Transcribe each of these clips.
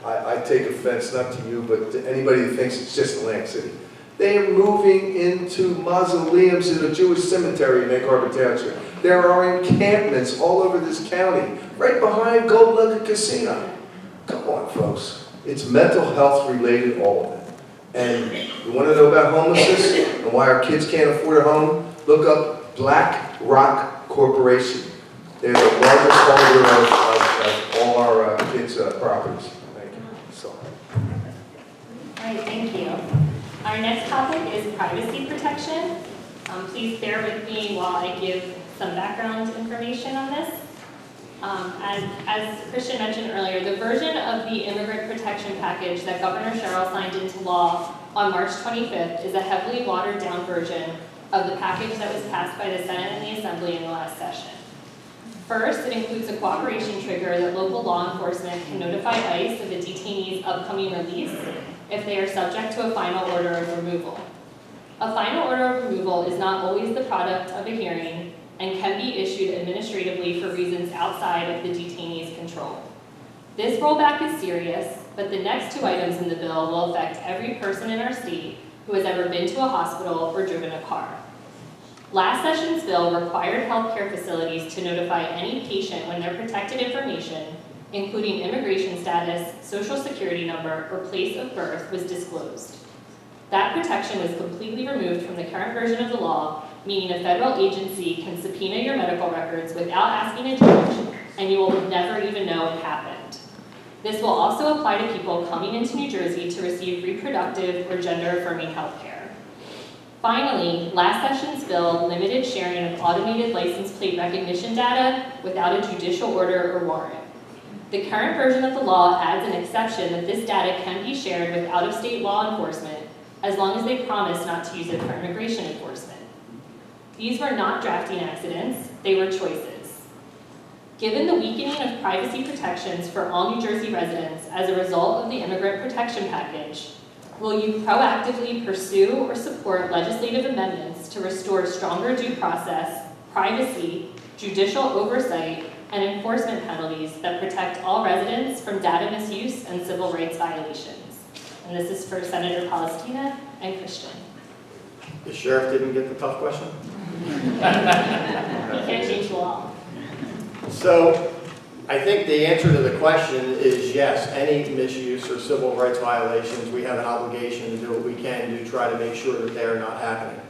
I take offense not to you, but to anybody who thinks it's just Atlantic City. They are moving into mausoleums in a Jewish cemetery in Egg Harbor Township. There are encampments all over this county, right behind Gold Nugget Casino. Come on, folks. It's mental health related, all of it. And you want to know about homelessness and why our kids can't afford a home? Look up Black Rock Corporation. They're the largest holder of all our kids' properties. Thank you. So. All right, thank you. Our next topic is privacy protection. Please bear with me while I give some background information on this. As Christian mentioned earlier, the version of the immigrant protection package that Governor Sherrill signed into law on March 25th is a heavily watered down version of the package that was passed by the Senate and the Assembly in the last session. First, it includes a cooperation trigger that local law enforcement can notify ICE of a detainee's upcoming release if they are subject to a final order of removal. A final order of removal is not always the product of a hearing and can be issued administratively for reasons outside of the detainee's control. This rollback is serious, but the next two items in the bill will affect every person in our state who has ever been to a hospital or driven a car. Last session's bill required healthcare facilities to notify any patient when their protected information, including immigration status, social security number, or place of birth, was disclosed. That protection was completely removed from the current version of the law, meaning a federal agency can subpoena your medical records without asking a judge, and you will never even know it happened. This will also apply to people coming into New Jersey to receive reproductive or gender-affirming health care. Finally, last session's bill limited sharing of automated license plate recognition data without a judicial order or warrant. The current version of the law adds an exception that this data can be shared with out-of-state law enforcement as long as they promise not to use it for immigration enforcement. These were not drafting accidents, they were choices. Given the weakening of privacy protections for all New Jersey residents as a result of the immigrant protection package, will you proactively pursue or support legislative amendments to restore stronger due process, privacy, judicial oversight, and enforcement penalties that protect all residents from data misuse and civil rights violations? And this is for Senator Palestina and Christian. The sheriff didn't get the tough question? You can't change the law. So, I think the answer to the question is yes, any misuse or civil rights violations, we have an obligation to do what we can to try to make sure that they are not happening.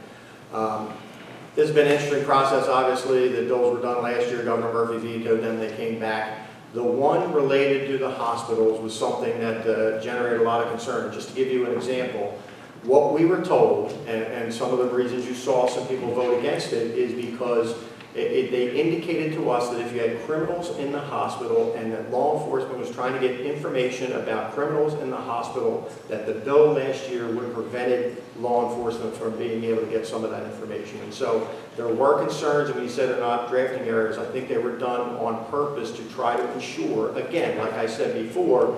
This has been an interesting process, obviously. The bills were done last year. Governor Murphy vetoed them. They came back. The one related to the hospitals was something that generated a lot of concern. Just to give you an example, what we were told, and some of the reasons you saw some people vote against it, is because they indicated to us that if you had criminals in the hospital and that law enforcement was trying to get information about criminals in the hospital, that the bill last year would have prevented law enforcement from being able to get some of that information. And so there were concerns, and when you said they're not drafting errors, I think they were done on purpose to try to ensure, again, like I said before,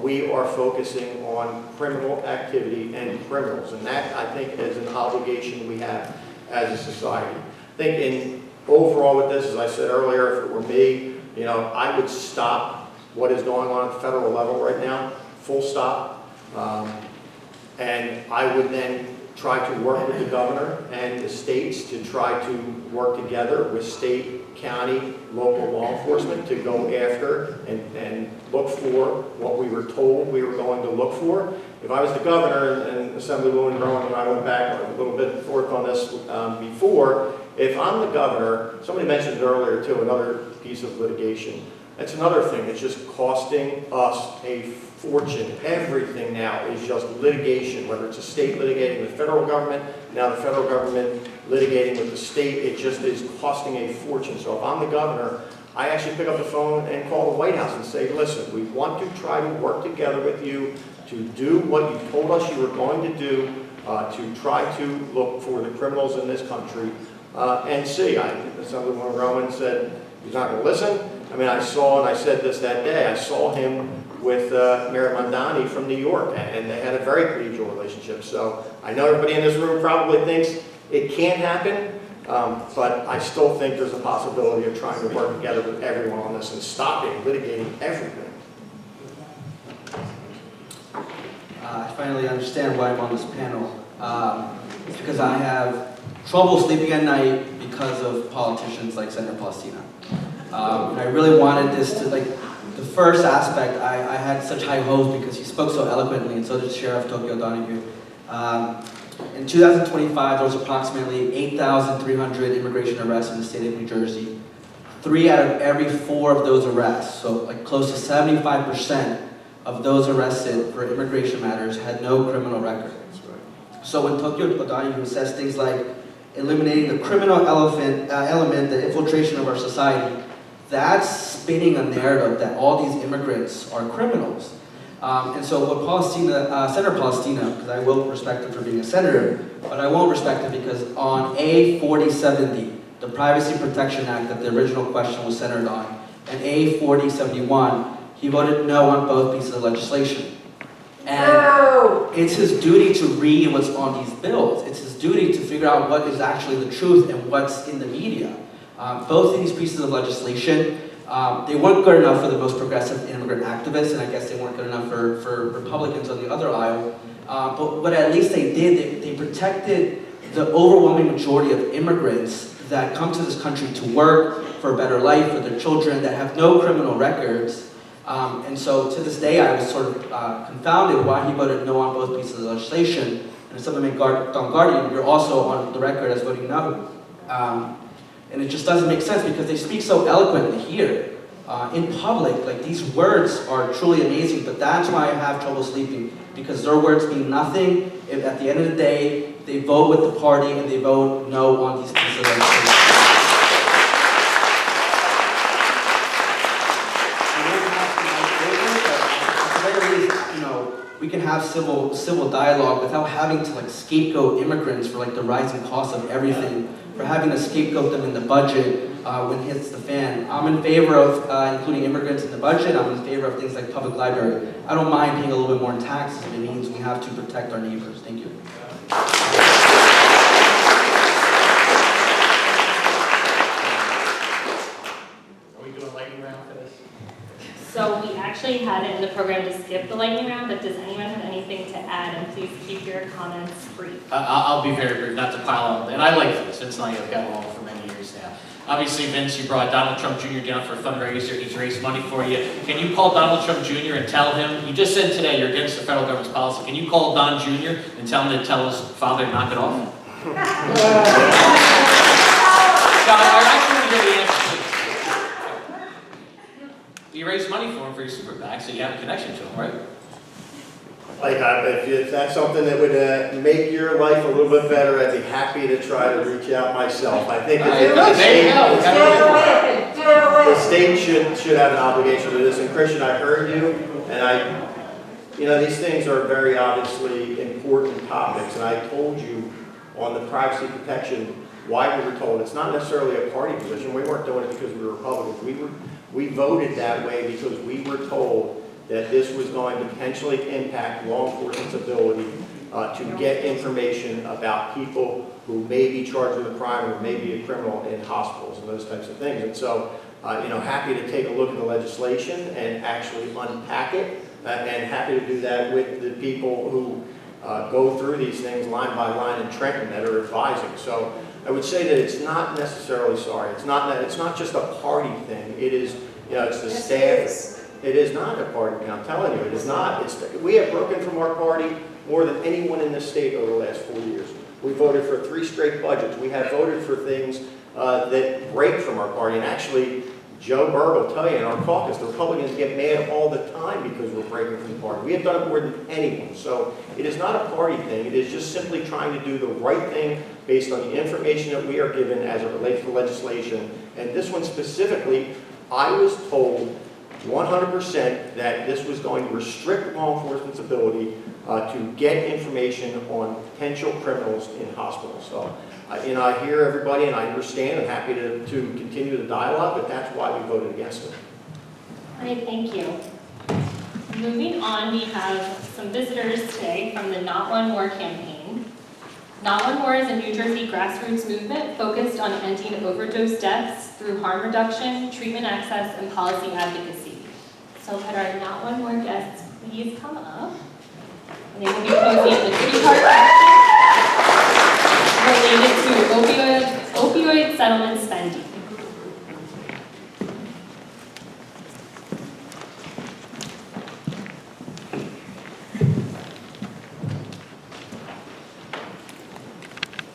we are focusing on criminal activity and criminals. And that, I think, is an obligation we have as a society. I think in overall with this, as I said earlier, if it were me, I would stop what is going on at the federal level right now, full stop. And I would then try to work with the governor and the states to try to work together with state, county, local law enforcement to go after and look for what we were told we were going to look for. If I was the governor, and Assemblywoman Rowan and I went back a little bit and forth on this before, if I'm the governor, somebody mentioned it earlier too, another piece of litigation. That's another thing that's just costing us a fortune. Everything now is just litigation, whether it's a state litigating with the federal government, now the federal government litigating with the state, it just is costing a fortune. So if I'm the governor, I actually pick up the phone and call the White House and say, listen, we want to try to work together with you to do what you told us you were going to do, to try to look for the criminals in this country. And see, Assemblywoman Rowan said he's not going to listen. I mean, I saw, and I said this that day, I saw him with Mayor Mondani from New York, and they had a very collegial relationship. So I know everybody in this room probably thinks it can't happen, but I still think there's a possibility of trying to work together with everyone on this and stopping litigating everything. finally understand why I'm on this panel. It's because I have trouble sleeping at night because of politicians like Senator Palestina. And I really wanted this to, like, the first aspect, I had such high hopes because he spoke so eloquently, and so did Sheriff Tokyo Donahue. In 2025, there was approximately 8,300 immigration arrests in the state of New Jersey. 3 out of every 4 of those arrests, so like close to 75% of those arrested for immigration matters had no criminal record. So when Tokyo Donahue says things like eliminating the criminal element, the infiltration of our society, that's spinning a narrative that all these immigrants are criminals. And so what Senator Palestina, because I will respect him for being a senator, but I won't respect him because on A4070, the Privacy Protection Act that the original question was centered on, and A4071, he voted no on both pieces of legislation. And it's his duty to read what's on these bills. It's his duty to figure out what is actually the truth and what's in the media. Both of these pieces of legislation, they weren't good enough for the most progressive immigrant activists, and I guess they weren't good enough for Republicans on the other aisle. But what at least they did, they protected the overwhelming majority of immigrants that come to this country to work, for a better life, for their children, that have no criminal records. And so to this day, I was sort of confounded why he voted no on both pieces of legislation. And as someone named Don Guardian, you're also on the record as voting no. And it just doesn't make sense because they speak so eloquently here. In public, like these words are truly amazing, but that's why I have trouble sleeping, because their words mean nothing. If at the end of the day, they vote with the party and they vote no on these pieces of legislation. We can have civil dialogue without having to like scapegoat immigrants for like the rising cost of everything, for having to scapegoat them in the budget when it hits the fan. I'm in favor of including immigrants in the budget. I'm in favor of things like public library. I don't mind paying a little bit more in taxes if it means we have to protect our neighbors. Thank you. Are we doing lightning round for this? So we actually had it in the program to skip the lightning round, but does anyone have anything to add? And please keep your comments brief. I'll be very brief, not to pile on. And I like this. Vince and I have gotten along for many years now. Obviously, Vince, you brought Donald Trump Jr. down for a fundraiser. He's raised money for you. Can you call Donald Trump Jr. and tell him, you just said today you're against the federal government's policy. Can you call Don Jr. and tell him to tell his father to knock it off? John, I actually want to hear the answer. You raised money for him for your super PAC, so you have a connection to him, right? Like, if that's something that would make your life a little bit better, I'd be happy to try to reach out myself. I think the state should have an obligation to this. And Christian, I heard you, and these things are very obviously important topics. And I told you on the privacy protection why we were told. It's not necessarily a party position. We weren't doing it because we were Republicans. We voted that way because we were told that this was going to potentially impact law enforcement's ability to get information about people who may be charged with a crime or may be a criminal in hospitals and those types of things. And so, happy to take a look at the legislation and actually unpack it, and happy to do that with the people who go through these things line by line in Trenton that are advising. So I would say that it's not necessarily, it's not just a party thing. It is, it's the staff. It is not a party thing, I'm telling you, it is not. We have broken from our party more than anyone in this state over the last 4 years. We voted for 3 straight budgets. We have voted for things that break from our party. And actually, Joe Berg will tell you in our caucus, the Republicans get mad all the time because we're breaking from the party. We have done it more than anyone. So it is not a party thing. It is just simply trying to do the right thing based on the information that we are given as it relates to legislation. And this one specifically, I was told 100% that this was going to restrict law enforcement's ability to get information on potential criminals in hospitals. So, I hear everybody and I understand. I'm happy to continue the dialogue, but that's why we voted against it. All right, thank you. Moving on, we have some visitors today from the Not One More campaign. Not One More is a New Jersey grassroots movement focused on ending overdose deaths through harm reduction, treatment access, and policy advocacy. So could our Not One More guests please come up? They will be posing in the kitty park